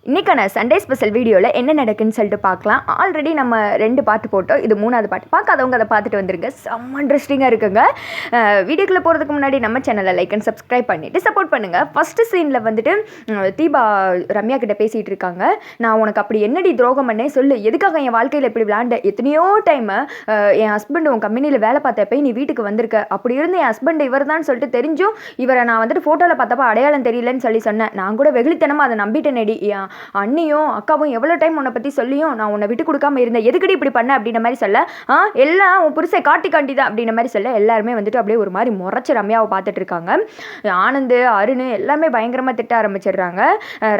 இன்றைக்கான Sunday special வீடியோவில் என்ன நடக்குன்னு சொல்லிட்டு பார்க்கலாம். ஆல்ரெடி நம்ம 2 பாட்டு போட்டோம். இது 3வது பாட்டு. பார்க்காதவங்க அதை பார்த்துட்டு வந்துருங்க. செம்ம இன்ட்ரெஸ்டிங்காக இருக்குங்க. வீடியோக்குள்ளே போகிறதுக்கு முன்னாடி நம்ம சேனலை லைக் அண்ட் சப்ஸ்கிரைப் பண்ணிவிட்டு சப்போர்ட் பண்ணுங்கள். ஃபஸ்ட்டு சீனில் வந்துட்டு தீபா ரம்யா கிட்ட பேசிகிட்டு இருக்காங்க. நான் உனக்கு அப்படி என்னடி துரோகம் பண்ணே சொல்லு, எதுக்காக என் வாழ்க்கையில் இப்படி விளாண்ட, எத்தனையோ டைமு என் ஹஸ்பண்ட் உன் கம்பெனியில் வேலை பார்த்தப்ப நீ வீட்டுக்கு வந்திருக்க, அப்படி இருந்து என் ஹஸ்பண்ட் இவர் தான் சொல்லிட்டு தெரிஞ்சும் இவரை நான் வந்துட்டு ஃபோட்டோவில் பார்த்தப்ப அடையாளம் தெரியலன்னு சொன்னேன். நான் கூட வெகுளித்தனமாக அதை நம்பிட்டேனேடி. அண்ணியும் அக்காவும் எவ்வளோ டைம் உன்னை பற்றி சொல்லியும் நான் உன்னை விட்டு கொடுக்காம இருந்தேன், எதுக்கடி இப்படி பண்ண அப்படின்ற மாதிரி சொல்ல, எல்லாம் உன் புருஷை காட்டி தான் அப்படின்ற மாதிரி சொல்ல எல்லாருமே வந்துட்டு அப்படியே ஒரு மாதிரி முறைச்சி ரம்யாவை பார்த்துட்டு இருக்காங்க. ஆனந்த் அருண் எல்லாமே பயங்கரமாக திட்ட ஆரம்பிச்சிடுறாங்க.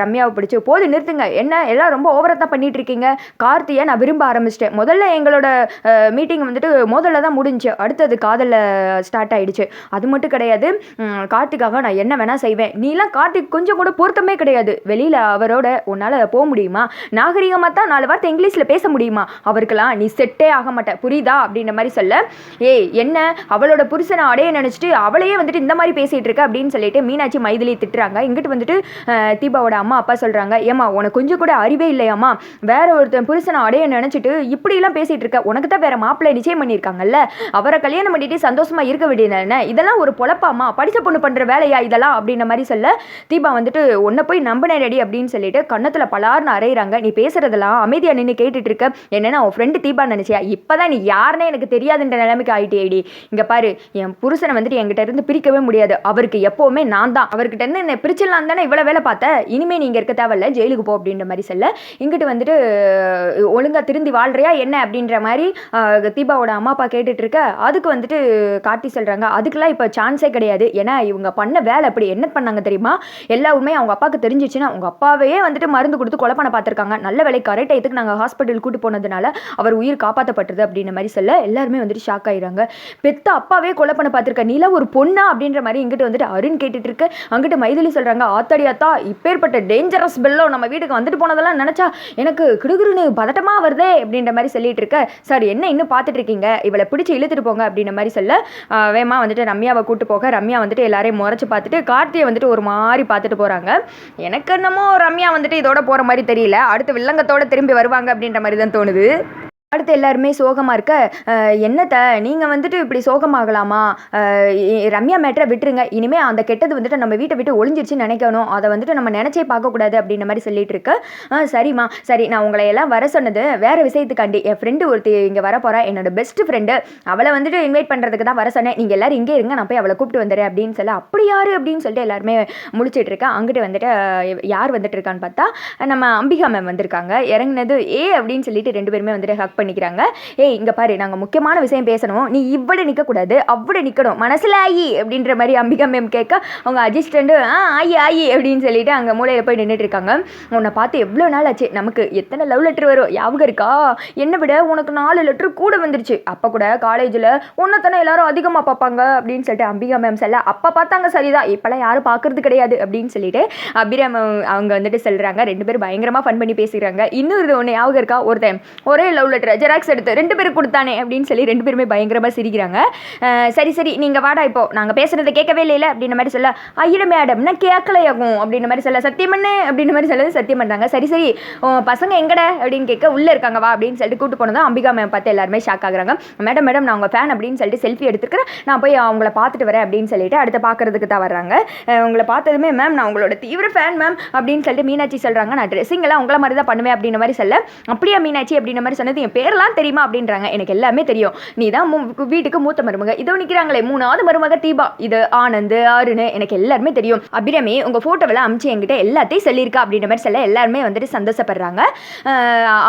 ரம்யாவை பிடிச்சி போது நிறுத்துங்க, என்ன எல்லாம் ரொம்ப ஓவராக தான் பண்ணிட்டு இருக்கீங்க, கார்த்தியை நான் விரும்ப ஆரம்பிச்சிட்டேன், முதல்ல எங்களோட மீட்டிங் வந்துட்டு மோதலில் தான் முடிஞ்சு, அடுத்தது காதலில் ஸ்டார்ட் ஆகிடுச்சு, அது மட்டும் கிடையாது, கார்த்திக்காக நான் என்ன வேணால் செய்வேன், நீலாம் கார்த்திக் கொஞ்சம் கூட பொருத்தமே கிடையாது, வெளியில் அவரோட உன்னால் போக முடியுமா, நாகரிகமாக தான் 4 வார்த்தை இங்கிலீஷில் பேச முடியுமா, அவருக்கெல்லாம் நீ செட்டே ஆக மாட்டேன் புரியுதா அப்படின்ற மாதிரி சொல்ல, என்ன அவளோட புருஷனை அடைய நினச்சிட்டு அவளையே வந்துட்டு இந்த மாதிரி பேசிகிட்டு இருக்க அப்படின்னு சொல்லிட்டு மீனாட்சி மைதிலி திட்டுறாங்க. இங்கிட்டு வந்துட்டு தீபாவோட அம்மா அப்பா சொல்கிறாங்க, ஏமா உனக்கு கொஞ்சம் கூட அறிவே இல்லையாம்மா, வேற ஒருத்தன் புருஷனை அடைய நினச்சிட்டு இப்படிலாம் பேசிகிட்டு இருக்க, உனக்கு தான் வேற மாப்பிள்ளை நிச்சயம் பண்ணியிருக்காங்கல்ல, அவரை கல்யாணம் பண்ணிட்டு சந்தோஷமாக இருக்க வேண்டியது, இதெல்லாம் ஒரு பொழப்பாமா, படித்த பொண்ணு பண்ணுற வேலையா இதெல்லாம் அப்படின்ற மாதிரி சொல்ல, தீபா வந்துட்டு உன்னை போய் நம்பினேடி அப்படின்னு சொல்லிட்டு கண்ணத்தில் பலார்னு அரைகிறாங்க. நீ பேசுறதெல்லாம் அமைதியாக நின்று கேட்டுட்டு இருக்க, என்னன்னா உன் ஃப்ரெண்டு தீபா நினைச்சியா, இப்போதான் நீ யாருன்னே எனக்கு தெரியாதுன்ற நிலைமைக்கு ஆகிட்டேடி, இங்கே பாரு என் புருஷனை வந்துட்டு என்கிட்ட இருந்து பிரிக்கவே முடியாது, அவருக்கு எப்போவுமே நான் தான், அவர்கிட்ட இருந்து என்ன பிரிச்சிடலாம் தானே இவ்வளோ வேலை பார்த்தேன், இனிமேல் நீங்கள் இருக்க தேவையில்ல ஜெயிலுக்கு போ அப்படின்ற மாதிரி சொல்ல, இங்கிட்டு வந்துட்டு ஒழுங்காக திருந்தி வாழ்றியா என்ன அப்படின்ற மாதிரி தீபாவோட அம்மா அப்பா கேட்டுட்டு இருக்க, அதுக்கு வந்துட்டு காட்டி சொல்கிறாங்க, அதுக்கெல்லாம் இப்போ சான்ஸே கிடையாது, ஏன்னா இவங்க பண்ண வேலை அப்படி என்ன பண்ணாங்க தெரியுமா, எல்லா உண்மையும் அவங்க அப்பாவுக்கு தெரிஞ்சிச்சுன்னா அவங்க அப்பாவே வந்துட்டு மருந்து கொடுத்து கொலை பண்ண பார்த்துருக்காங்க, நல்ல வேலை கரெக்ட் டயத்துக்கு நாங்கள் ஹாஸ்பிட்டல் கூட்டு போனதுனால அவர் உயிர் காப்பாற்றப்பட்டது அப்படின்ற மாதிரி சொல்ல எல்லாருமே வந்துட்டு ஷாக் ஆயிடுறாங்க. பெத்த அப்பாவே கொலை பண்ண பார்த்துருக்க, நீல ஒரு பொண்ணா அப்படின்ற மாதிரி இங்கிட்டு வந்துட்டு அருண் கேட்டுட்டு இருக்கு. அங்கிட்டு மைதிலி சொல்றாங்க, ஆத்தாடி ஆத்தா இப்பேற்பட்ட டேஞ்சரஸ் பெல்லோ நம்ம வீட்டுக்கு வந்துட்டு போனதெல்லாம் நினைச்சா எனக்கு கிடுகுருன்னு பதட்டமா வருதே அப்படின்ற மாதிரி சொல்லிட்டு இருக்க, சார் என்ன இன்னும் பார்த்துட்டு இருக்கீங்க, இவளை பிடிச்சி இழுத்துட்டு போங்க அப்படின்ற மாதிரி சொல்ல வேமா வந்துட்டு ரம்யாவை கூட்டு போக, ரம்யா வந்துட்டு எல்லாரையும் முறைச்சு பார்த்துட்டு கார்த்தியை வந்துட்டு ஒரு மாதிரி பார்த்துட்டு போறாங்க. எனக்கு என்னமோ ரம்யா வந்துட்டு இதோட போற மாதிரி தெரியல, அடுத்து வில்லங்கத்தோட திரும்பி வருவாங்க அப்படின்ற மாதிரி தான் தோணுது. அடுத்து எல்லாருமே சோகமாக இருக்க, என்னத்தை நீங்கள் வந்துட்டு இப்படி சோகமாகலாமா, ரம்யா மேட்டரை விட்டுருங்க, இனிமேல் அந்த கெட்டது வந்துட்டு நம்ம வீட்டை விட்டு ஒளிஞ்சிருச்சுன்னு நினைக்கணும், அதை வந்துட்டு நம்ம நினச்சே பார்க்கக்கூடாது அப்படின்ற மாதிரி சொல்லிட்டு இருக்க, சரிம்மா சரி, நான் உங்களை எல்லாம் வர சொன்னது வேறு விஷயத்துக்காண்டி, என் ஃப்ரெண்டு ஒருத்தி இங்கே வர போகிறா, என்னோட பெஸ்ட் ஃப்ரெண்டு, அவளை வந்துட்டு இன்வைட் பண்ணுறதுக்கு தான் வர சொன்னேன், நீங்கள் எல்லோரும் இங்கே இருங்க, நான் போய் அவளை கூப்பிட்டு வந்துடுறேன் அப்படின்னு சொல்ல, அப்படி யார் அப்படின்னு சொல்லிட்டு எல்லாருமே முழிச்சிட்டு இருக்கேன். அங்கிட்டு வந்துட்டு யார் வந்துட்டு இருக்கான்னு பார்த்தா நம்ம அம்பிகா மேம் வந்திருக்காங்க. இறங்கினது அப்படின்னு சொல்லிட்டு 2 பேருமே வந்துட்டு ஹக் பண்ணிக்கிறாங்க. இங்க பாரு, நாங்க முக்கியமான விஷயம் பேசணும், நீ இவ்வளவு நிக்க கூடாது, அவ்வளவு நிக்கணும், மனசுல ஆயி அப்படின்ற மாதிரி அம்பிகா மேம் கேட்க, அவங்க அசிஸ்டன்ட் ஆயி ஆயி அப்படின்னு சொல்லிட்டு அங்க மூலையில போய் நின்றுட்டு இருக்காங்க. உன்னை பார்த்து எவ்வளவு நாள் ஆச்சு, நமக்கு எத்தனை லவ் லெட்டர் வரும் ஞாபகம் இருக்கா, என்னை விட உனக்கு 4 லெட்டர் கூட வந்துருச்சு, அப்ப கூட காலேஜ்ல உன்னத்தானே எல்லாரும் அதிகமா பார்ப்பாங்க அப்படின்னு சொல்லிட்டு அம்பிகா மேம் சொல்ல, அப்ப பார்த்தாங்க சரிதான், இப்பெல்லாம் யாரும் பார்க்கறது கிடையாது அப்படின்னு சொல்லிட்டு அபிராம் அவங்க வந்துட்டு சொல்றாங்க. 2 பேரும் பயங்கரமா ஃபன் பண்ணி பேசிக்கிறாங்க. இன்னொரு ஒன்று ஞாபகம் இருக்கா, ஒருத்தன் ஒரே லவ் லெட்டர் ஜெராக்ஸ் எடுத்து 2 பேருக்கு கொடுத்தானே அப்படின்னு சொல்லி 2 பேருமே பயங்கரமா சிரிக்கிறாங்க. சரி சரி நீங்க வாடா, இப்போ நாங்க பேசுறதை கேட்கவே இல்லை அப்படின்ற மாதிரி சொல்ல, ஐயோ மேடம் நான் கேட்கலையாகும் அப்படின்ற மாதிரி சொல்ல, சத்தியம் பண்ணு அப்படின்ற மாதிரி சொல்ல சத்தியம் பண்றாங்க. சரி சரி பசங்க எங்கட அப்படின்னு கேட்க, உள்ள இருக்காங்க வா அப்படின்னு சொல்லிட்டு கூட்டு போனதும் அம்பிகா மேம் பார்த்து எல்லாருமே ஷாக் ஆகுறாங்க. மேடம் மேடம் நான் உங்க ஃபேன் அப்படின்னு சொல்லிட்டு செல்ஃபி எடுத்துக்கிறேன், நான் போய் அவங்கள பார்த்துட்டு வரேன் அப்படின்னு சொல்லிட்டு அடுத்த பார்க்கறதுக்கு தான் வர்றாங்க. உங்களை பார்த்ததுமே மேம் நான் உங்களோட தீவிர ஃபேன் மேம் அப்படின்னு சொல்லிட்டு மீனாட்சி சொல்றாங்க. நான் ட்ரெஸ்ஸிங் எல்லாம் உங்களை மாதிரி தான் பண்ணுவேன் அப்படின்ற மாதிரி சொல்ல, அப்படியா மீனாட்சி அப்படின்ற மாதிரி சொன்னது, என் பேரெல்லாம் தெரியுமா அப்படின்றாங்க. எனக்கு எல்லாமே தெரியும், நீ தான் வீட்டுக்கு மூத்த மருமக, இதோ நிற்கிறாங்களே 3வது மருமக தீபா, இது ஆனந்த் அருண், எனக்கு எல்லாருமே தெரியும், அபிராமி உங்க போட்டோவெல்லாம் அமிச்சு என்கிட்ட எல்லாத்தையும் சொல்லியிருக்கா அப்படின்ற மாதிரி சொல்ல எல்லாருமே வந்துட்டு சந்தோஷப்படுறாங்க.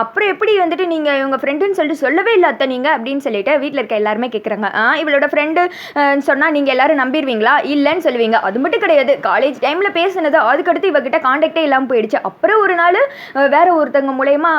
அப்புறம் எப்படி வந்துட்டு நீங்க இவங்க ஃப்ரெண்டுன்னு சொல்லிட்டு சொல்லவே இல்லை அத்தை நீங்க அப்படின்னு சொல்லிட்டு வீட்டில் இருக்க எல்லாருமே கேட்குறாங்க. இவளோட ஃப்ரெண்டு சொன்னா நீங்க எல்லாரும் நம்பிடுவீங்களா, இல்லைன்னு சொல்லுவீங்க, அது மட்டும் கிடையாது, காலேஜ் டைம்ல பேசுனது அதுக்கடுத்து இவகிட்ட கான்டாக்டே இல்லாமல் போயிடுச்சு, அப்புறம் ஒரு நாள் வேற ஒருத்தவங்க மூலயமா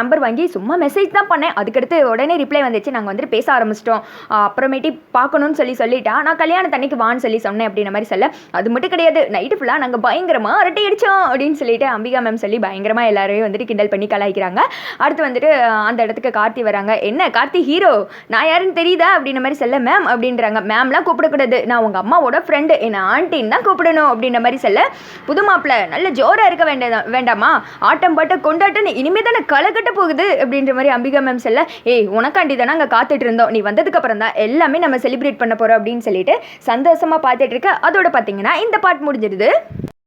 நம்பர் வாங்கி சும்மா மெசேஜ் தான் பண்ணேன். அதுக்கடுத்து உடனே ரிப்ளை வந்துச்சு, நாங்கள் வந்துட்டு பேச ஆரம்பிச்சிட்டோம், அப்புறமேட்டி பார்க்கணும்னு சொல்லிட்டா. நான் கல்யாணத்தன்னைக்கு வான்னு சொன்னேன் அப்படின்ற மாதிரி சொல்ல, அது மட்டும் கிடையாது, நைட்டு ஃபுல்லாக நாங்கள் பயங்கரமாக அரட்டை அடித்தோம் அப்படின்னு சொல்லிட்டு அம்பிகா மேம் சொல்லி பயங்கரமாக எல்லாரையும் வந்துட்டு கிண்டல் பண்ணி கலாய்க்கிறாங்க. அடுத்து வந்துட்டு அந்த இடத்துக்கு கார்த்தி வராங்க. என்ன கார்த்தி ஹீரோ, நான் யாருன்னு தெரியுதா அப்படின்ற மாதிரி சொல்ல, மேம் அப்படின்றாங்க. மேம்லாம் கூப்பிடக்கூடாது, நான் உங்கள் அம்மாவோட ஃப்ரெண்டு, என்னை ஆண்டின்னு தான் கூப்பிடணும் அப்படின்ற மாதிரி சொல்ல, புது மாப்பிள்ளை நல்ல ஜோராக இருக்க வேண்டாமா, ஆட்டம் பாட்ட கொண்டாட்டன்னு இனிமே தானே களைகட்ட போகுது அப்படின்ற மாதிரி அம்பிகா மேம் சொல்ல, ஏய் உனக்காண்டி தானே அங்கே காத்துட்டு இருந்தோம், நீ வந்ததுக்கு அப்புறம் தான் எல்லாமே நம்ம செலிப்ரேட் பண்ண போகிறோம் அப்படின்னு சொல்லிட்டு சந்தோஷமாக பார்த்துட்டு இருக்க. அதோட பார்த்தீங்கன்னா இந்த பாட்டு முடிஞ்சிடுது.